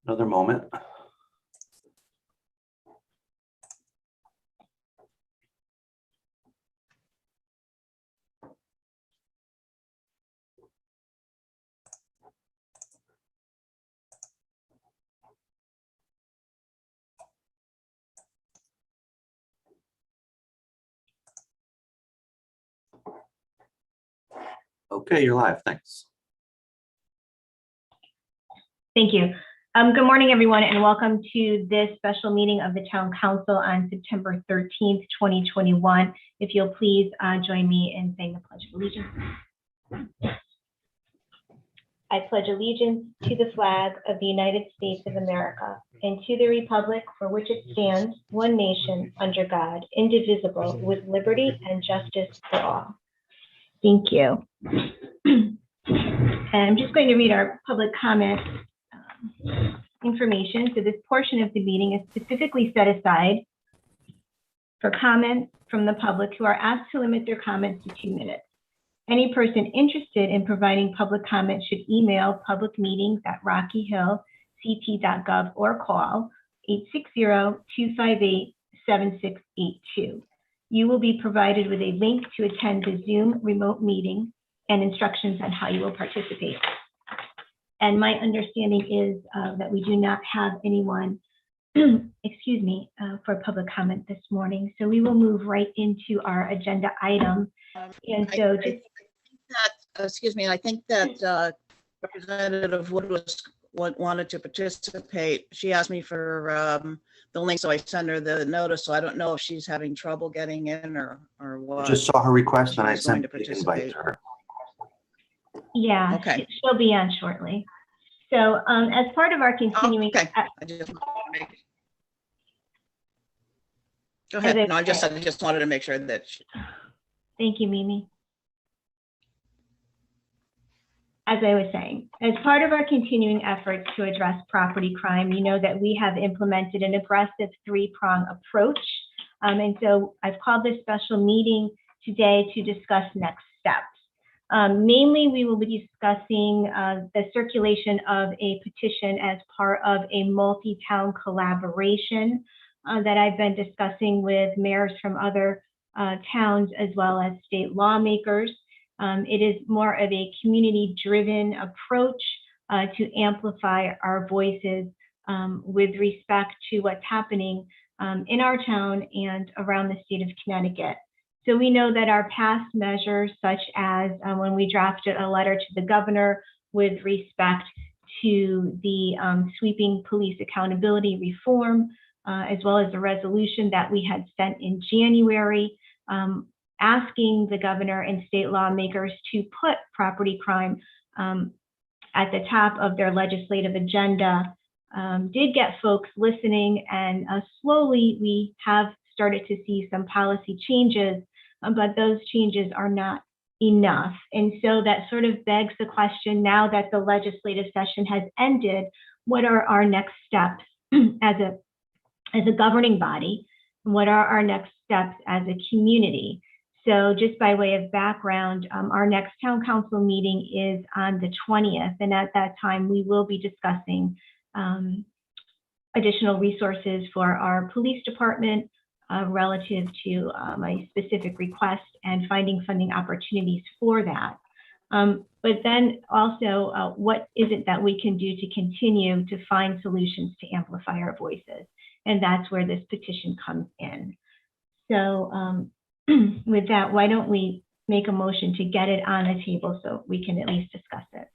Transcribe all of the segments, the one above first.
Another moment. Okay, you're live. Thanks. Thank you. Good morning, everyone, and welcome to this special meeting of the Town Council on September 13th, 2021. If you'll please join me in saying the Pledge of Allegiance. I pledge allegiance to the flag of the United States of America and to the republic for which it stands, one nation, under God, indivisible, with liberty and justice for all. Thank you. And I'm just going to read our public comment information. So this portion of the meeting is specifically set aside for comments from the public who are asked to limit their comments to 2 minutes. Any person interested in providing public comment should email publicmeetings@rockyhillct.gov or call 860-258-7682. You will be provided with a link to attend the Zoom remote meeting and instructions on how you will participate. And my understanding is that we do not have anyone, excuse me, for public comment this morning. So we will move right into our agenda item. And so I think that, excuse me, I think that Representative Wood wanted to participate. She asked me for the link, so I sent her the notice. So I don't know if she's having trouble getting in or what. Just saw her request and I She's going sent to the invite to her. yeah, Okay. she'll be on shortly. So as part of our continuing, Okay. I just go ahead. No, I just wanted to make sure that thank you, Mimi. As I was saying, as part of our continuing efforts to address property crime, you know that we have implemented an aggressive 3-prong approach. And so I've called this special meeting today to discuss next steps. Namely, we will be discussing the circulation of a petition as part of a multi-town collaboration that I've been discussing with mayors from other towns as well as state lawmakers. It is more of a community-driven approach to amplify our voices with respect to what's happening in our town and around the state of Connecticut. So we know that our past measures, such as when we drafted a letter to the governor with respect to the sweeping police accountability reform, as well as the resolution that we had sent in January, asking the governor and state lawmakers to put property crime at the top of their legislative agenda, did get folks listening, and slowly we have started to see some policy changes, but those changes are not enough. And so that sort of begs the question, now that the legislative session has ended, what are our next steps as a governing body? What are our next steps as a community? So just by way of background, our next town council meeting is on the 20th. And at that time, we will be discussing additional resources for our police department relative to a specific request and finding funding opportunities for that. But then also, what is it that we can do to continue to find solutions to amplify our voices? And that's where this petition comes in. So with that, why don't we make a motion to get it on the table so we can at least discuss it?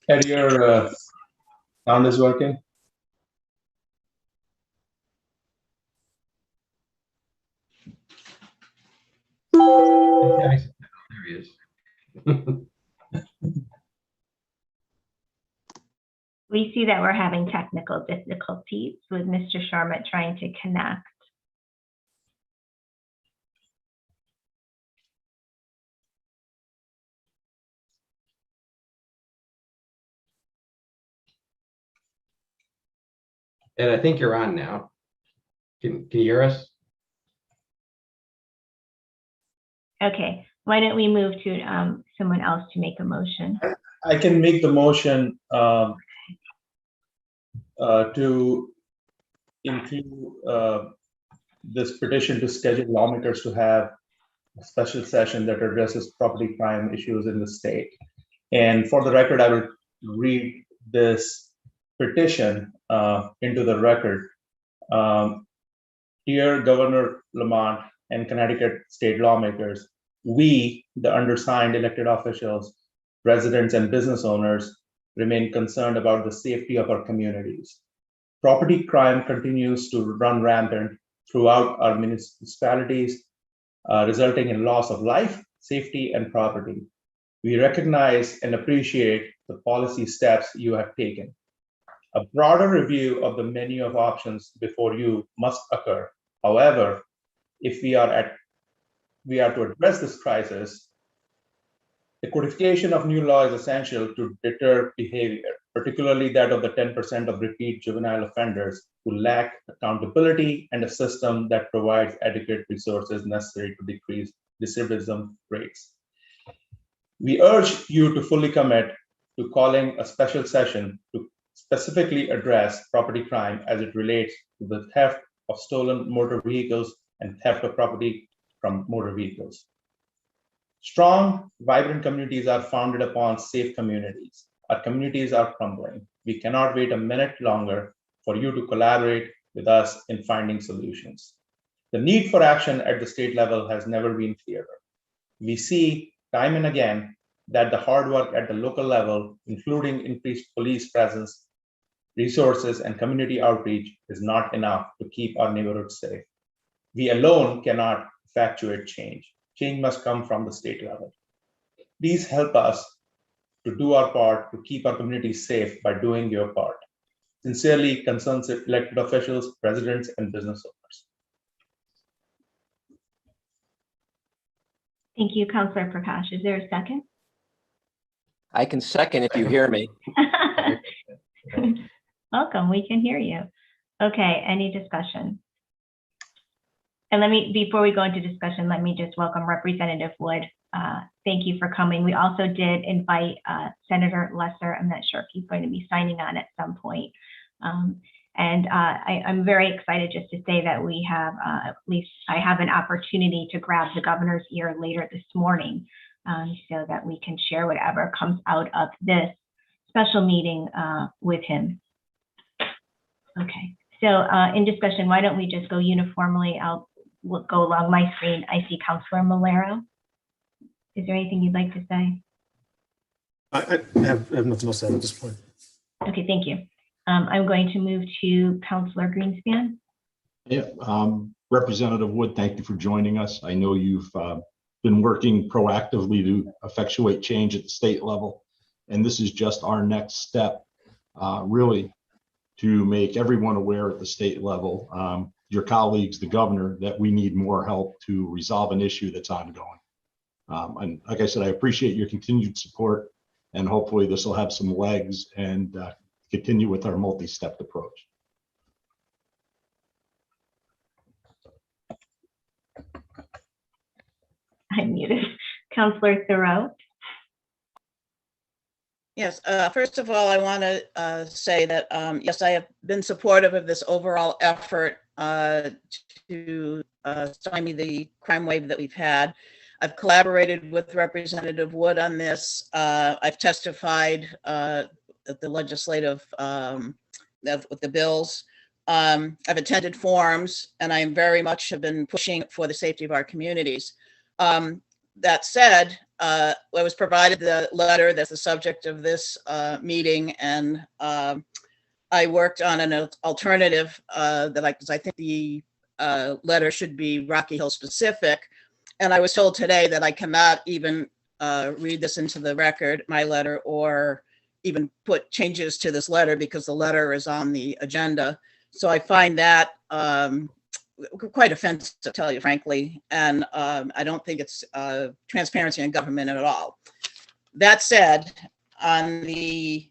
Ed, your sound is working? There he is. see that we're having technical difficulties with Mr. Sharma trying to connect. Ed, I think you're on now. Can you hear us? Okay, why don't we move to someone else to make a motion? I can make the motion to include this petition to schedule lawmakers to have a special session that addresses property crime issues in the state. And for the record, I will read this petition into the record. Dear Governor Lamont and Connecticut state lawmakers, we, the undersigned elected officials, residents, and business owners, remain concerned about the safety of our communities. Property crime continues to run rampant throughout our municipalities, resulting in loss of life, safety, and property. We recognize and appreciate the policy steps you have taken. A broader review of the menu of options before you must occur. However, if we are to address this crisis, the codification of new law is essential to deter behavior, particularly that of the 10% of repeat juvenile offenders who lack accountability and a system that provides adequate resources necessary to decrease recidivism rates. We urge you to fully commit to calling a special session to specifically address property crime as it relates to the theft of stolen motor vehicles and theft of property from motor vehicles. Strong, vibrant communities are founded upon safe communities. Our communities are crumbling. We cannot wait a minute longer for you to collaborate with us in finding solutions. The need for action at the state level has never been clearer. We see time and again that the hard work at the local level, including increased police presence, resources, and community outreach, is not enough to keep our neighborhoods safe. We alone cannot effectuate change. Change must come from the state level. Please help us to do our part to keep our communities safe by doing your part. Sincerely, concerned elected officials, residents, and business owners. Thank you, Councilor Prakash. Is there a second? I can second if you hear me. Welcome, we can hear you. Okay, any discussion? And before we go into discussion, let me just welcome Representative Wood. Thank you for coming. We also did invite Senator Lesser. I'm not sure if he's going to be signing on at some point. I'm very excited just to say that we have, at least I have an opportunity to grab the governor's ear later this morning so that we can share whatever comes out of this special meeting with him. Okay, so in discussion, why don't we just go uniformly? I'll go along my screen. I see Councilor Malero. Is there anything you'd like to say? I have nothing else to add at this point. Okay, thank you. I'm going to move to Councilor Greenspan. Yeah, Representative Wood, thank you for joining us. I know you've been working proactively to effectuate change at the state level, and this is just our next step, really, to make everyone aware at the state level, your colleagues, the governor, that we need more help to resolve an issue that's ongoing. And like I said, I appreciate your continued support, and hopefully this will have some legs and continue with our multi-step approach. I'm muted. Councilor Thoreau. Yes, first of all, I want to say that, yes, I have been supportive of this overall effort to stymie the crime wave that we've had. I've collaborated with Representative Wood on this. I've testified at the legislative, with the bills. I've attended forums, and I very much have been pushing for the safety of our communities. That said, I was provided the letter that's the subject of this meeting, and I worked on an alternative because I think the letter should be Rocky Hill specific. And I was told today that I cannot even read this into the record, my letter, or even put changes to this letter because the letter is on the agenda. So I find that quite offensive, to tell you frankly, and I don't think it's transparency in government at all. That said, on the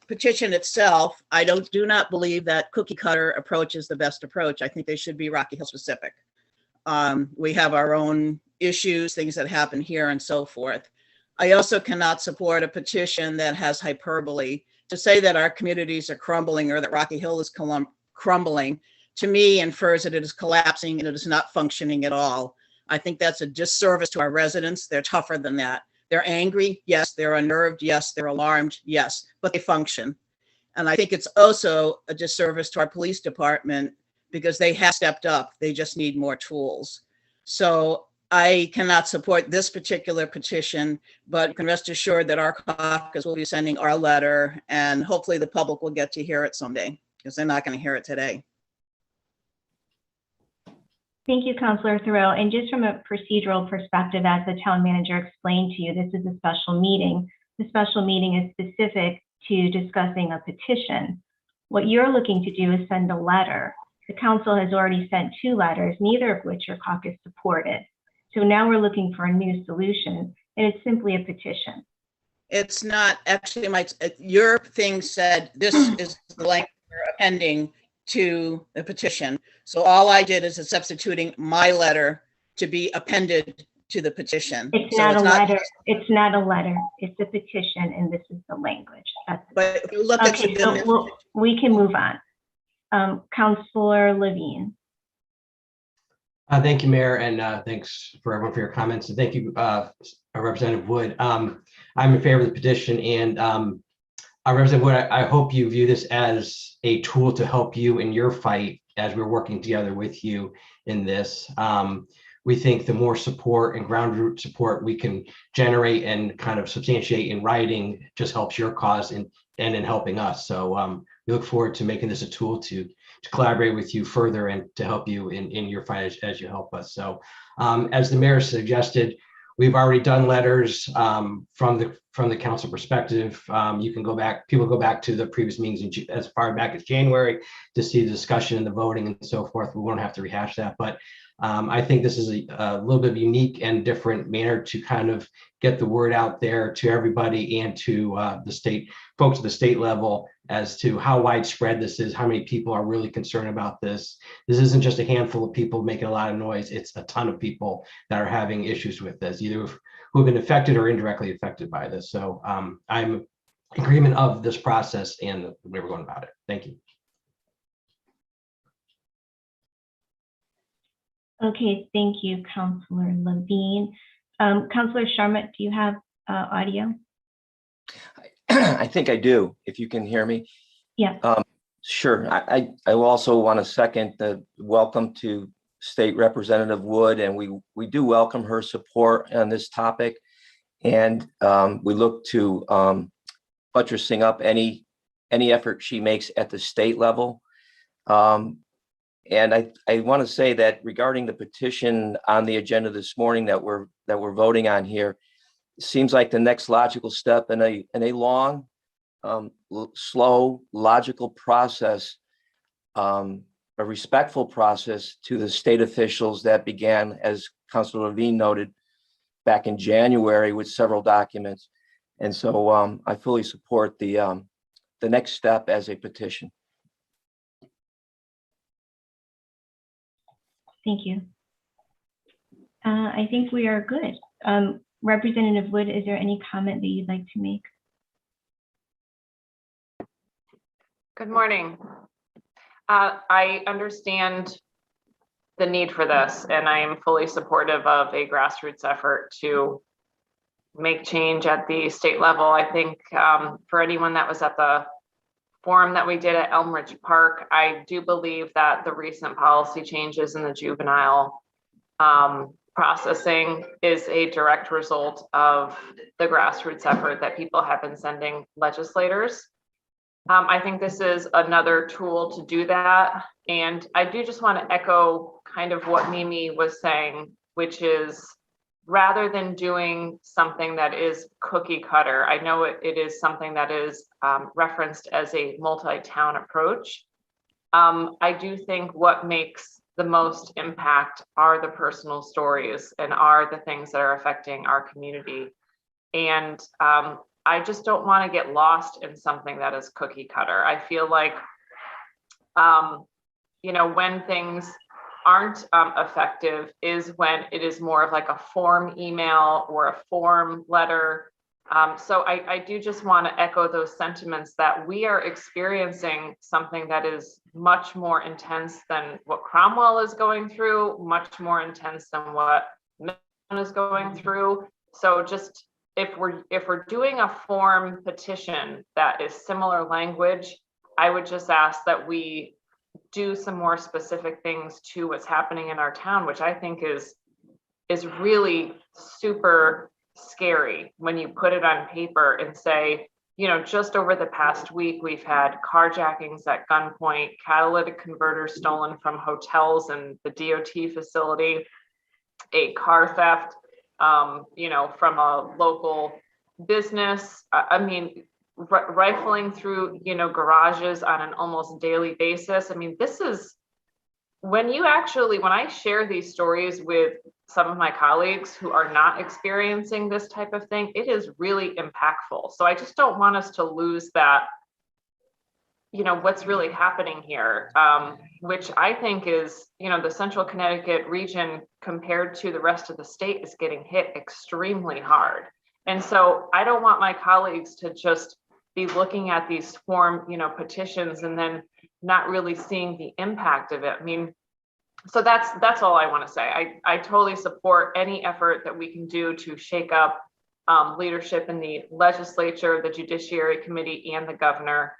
petition itself, I do not believe that cookie cutter approach is the best approach. I think they should be Rocky Hill specific. We have our own issues, things that happen here and so forth. I also cannot support a petition that has hyperbole. To say that our communities are crumbling or that Rocky Hill is crumbling, to me infers that it is collapsing and it is not functioning at all. I think that's a disservice to our residents. They're tougher than that. They're angry, yes. They're unnerved, yes. They're alarmed, yes, but they function. And I think it's also a disservice to our police department because they have stepped up. They just need more tools. So I cannot support this particular petition, but you can rest assured that our caucus will be sending our letter, and hopefully the public will get to hear it someday because they're not going to hear it today. Thank you, Councilor Thoreau. And just from a procedural perspective, as the town manager explained to you, this is a special meeting. The special meeting is specific to discussing a petition. What you're looking to do is send a letter. The council has already sent 2 letters, neither of which your caucus supported. So now we're looking for a new solution, and it's simply a petition. It's not actually your thing said this is the language we're appending to the petition. So all I did is substituting my letter to be appended to the petition. It's So not a letter. It's not a letter. It's a petition, and this is the language. But if you look at Okay, the so we can move on. Councilor Levine. Thank you, Mayor, and thanks for everyone for your comments. And thank you, Representative Wood. I'm in favor of the petition, and Representative Wood, I hope you view this as a tool to help you in your fight as we're working together with you in this. We think the more support and ground root support we can generate and kind of substantiate in writing just helps your cause and in helping us. So we look forward to making this a tool to collaborate with you further and to help you in your fight as you help us. So as the mayor suggested, we've already done letters from the council perspective. You can go back, people go back to the previous meetings as far back as January to see the discussion and the voting and so forth. We won't have to rehash that, but I think this is a little bit of unique and different manner to kind of get the word out there to everybody and to the state folks at the state level as to how widespread this is, how many people are really concerned about this. This isn't just a handful of people making a lot of noise. It's a ton of people that are having issues with this, either who have been affected or indirectly affected by this. So I'm in agreement of this process and the way we're going about it. Thank you. Okay, thank you, Councilor Levine. Councilor Sharma, do you have audio? I think I do, if you can hear me. Yeah. Sure. I will also want to second the welcome to State Representative Wood, and we do welcome her support on this topic. And we look to buttressing up any effort she makes at the state level. And I want to say that regarding the petition on the agenda this morning that we're voting on here, it seems like the next logical step in a long, slow, logical process, a respectful process to the state officials that began, as Councilor Levine noted, back in January with several documents. And so I fully support the next step as a petition. Thank you. I think we are good. Representative Wood, is there any comment that you'd like to make? Good morning. I understand the need for this, and I am fully supportive of a grassroots effort to make change at the state level. I think for anyone that was at the forum that we did at Elm Ridge Park, I do believe that the recent policy changes in the juvenile processing is a direct result of the grassroots effort that people have been sending legislators. I think this is another tool to do that. And I do just want to echo kind of what Mimi was saying, which is rather than doing something that is cookie cutter, I know it is something that is referenced as a multi-town approach. I do think what makes the most impact are the personal stories and are the things that are affecting our community. And I just don't want to get lost in something that is cookie cutter. I feel like, when things aren't effective is when it is more of like a form email or a form letter. So I do just want to echo those sentiments that we are experiencing something that is much more intense than what Cromwell is going through, much more intense than what Milton is going through. So just if we're doing a form petition that is similar language, I would just ask that we do some more specific things to what's happening in our town, which I think is really super scary when you put it on paper and say, just over the past week, we've had carjackings at gunpoint, catalytic converters stolen from hotels and the DOT facility, a car theft, from a local business. I mean, rifling through, garages on an almost daily basis. I mean, this is when I share these stories with some of my colleagues who are not experiencing this type of thing, it is really impactful. So I just don't want us to lose that, what's really happening here, which I think is, the Central Connecticut region compared to the rest of the state is getting hit extremely hard. And so I don't want my colleagues to just be looking at these form, petitions and then not really seeing the impact of it. I mean, so that's all I want to say. I totally support any effort that we can do to shake up leadership in the legislature, the Judiciary Committee, and the governor.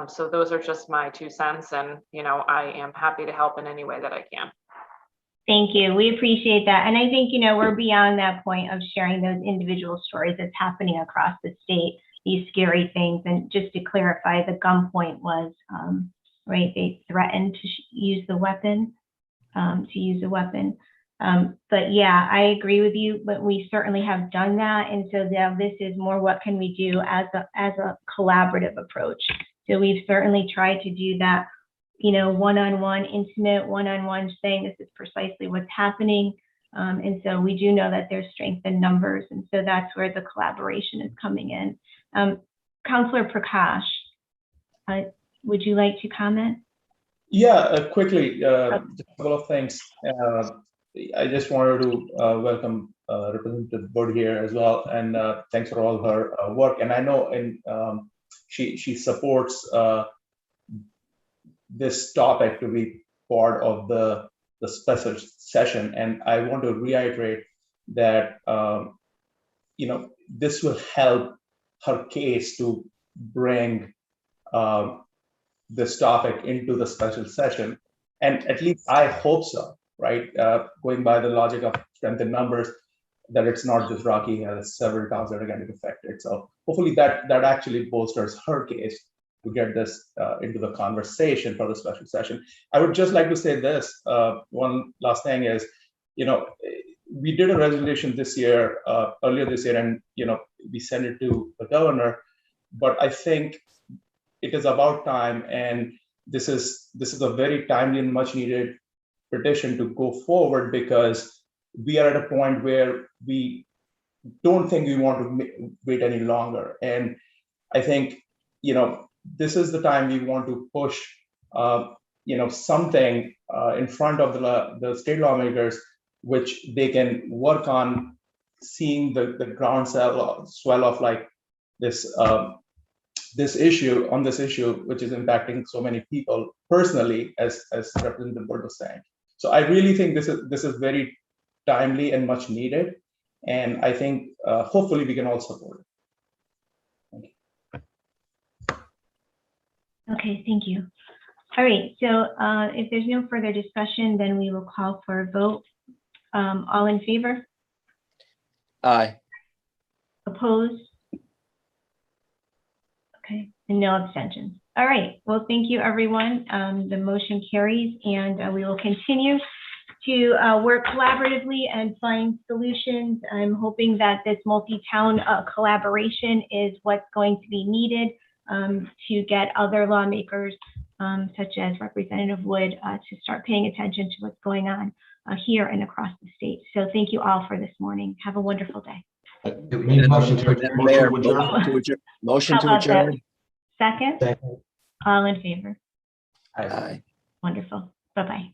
So those are just my 2 cents, and I am happy to help in any way that I can. Thank you. We appreciate that. And I think, we're beyond that point of sharing those individual stories that's happening across the state, these scary things. And just to clarify, the gunpoint was, right, they threatened to use the weapon, But yeah, I agree with you, but we certainly have done that. And so now this is more, what can we do as a collaborative approach? So we've certainly tried to do that, one-on-one, intimate, one-on-one, saying this is precisely what's happening. And so we do know that there's strength in numbers. And so that's where the collaboration is coming in. Councillor Prakash, would you like to comment? Yeah, quickly, just a couple of things. I just wanted to welcome Representative Wood here as well, and thanks for all her work. And I know she supports this topic to be part of the special session. And I want to reiterate that this will help her case to bring this topic into the special session. And at least I hope so, right? Going by the logic of strength in numbers, that it's not just Rocky, has several towns that are getting affected. So hopefully that actually bolsters her case to get this into the conversation for the special session. I would just like to say this, one last thing is, we did a resolution this year, earlier this year, and we sent it to the governor, but I think it is about time, and this is a very timely and much needed petition to go forward, because we are at a point where we don't think we want to wait any longer. And I think, this is the time we want to push, something in front of the state lawmakers, which they can work on, seeing the ground swell of like this issue, which is impacting so many people personally, as Representative Wood was saying. So I really think this is very timely and much needed, and I think hopefully we can all support it. Thank you. Okay, thank you. All right, so if there's no further discussion, then we will call for a vote. All in favor? Aye. Opposed? Okay, and no abstentions. All right, well, thank you, everyone. The motion carries, and we will continue to work collaboratively and find solutions. I'm hoping that this multi-town collaboration is what's going to be needed to get other lawmakers, such as Representative Wood, to start paying attention to what's going on here and across the state. So thank you all for this morning. Have a wonderful day. We need a motion to adjourn. Mayor, Motion to adjourn. motion to adjourn. Motion How to about that? adjourn. Second, Second. all in favor? Aye. Wonderful. Bye-bye.